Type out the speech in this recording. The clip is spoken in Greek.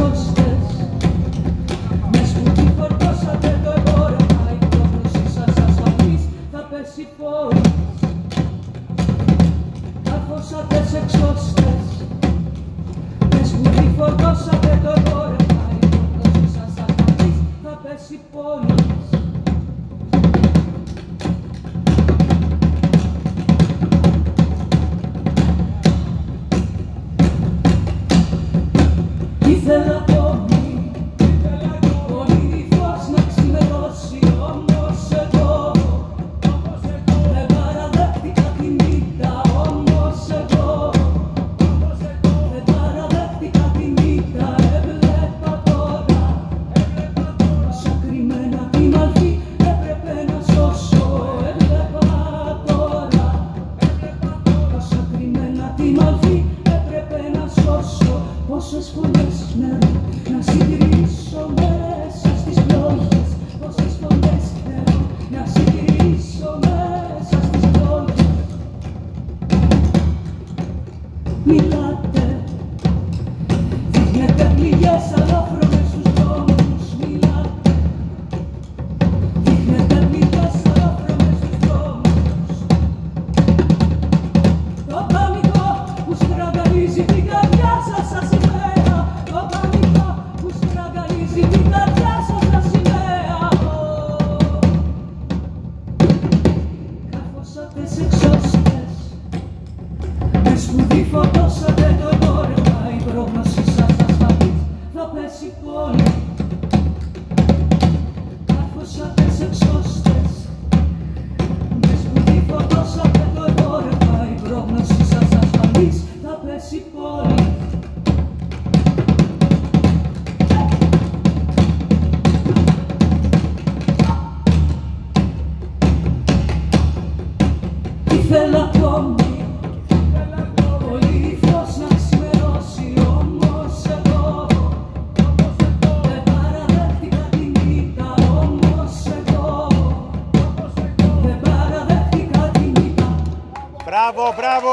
εξώστες. Με σπουδή φορτώσατε το εμπόρευμα, η πρόγνωση σας ασφαλής θα πέσει πόλης. Καρφώσατε σε εξώστες. Με σπουδή φορτώσατε το εμπόρευμα, η πρόγνωση σας ασφαλής θα πέσει πόλης. Ήθελα ακόμη, πολύ φως να ξημερώσει, όμως εγώ δεν παραδέχτηκα την ήττα, όμως εγώ δεν παραδέχτηκα την ήττα. Έβλεπα τώρα όσα κρυμμένα τη μαλφή έπρεπε να σώσω. Έβλεπα τώρα όσα κρυμμένα τη μαλφή έπρεπε να σώσω. Πόσες φωνές νερό να συντηρήσω μέσα στις φλόγες, πόσες φωνές νερό να συντηρήσω μέσα στις φλόγες. Μιλάτε, δείχνετε πληγές αλόφρονες στους δρόμους. Μιλάτε, δείχνετε πληγές αλόφρονες στους δρόμους. Το πανικό που στραγγαλίζει την καρδιά σας σαν σημαία, το πανικό που στραγγαλίζει την καρδιά σας σαν σημαία. Καρφώσατε σε εξώστες, με σπουδή φορτώσατε το εμπόρευμα, η πρόγνωση σας ασφαλής θα πέσει πόλη. Καρφώσατε σε εξώστες, με σπουδή φορτώσατε το εμπόρευμα, η πρόγνωση σας ασφαλής θα πέσει πόλη. Ήθελα ακόμη, πολύ φως να ξημερώσει, όμως εγώ δεν παραδέχτηκα την ήττα, όμως εγώ δεν παραδέχτηκα την ήττα. Μπράβο, μπράβο!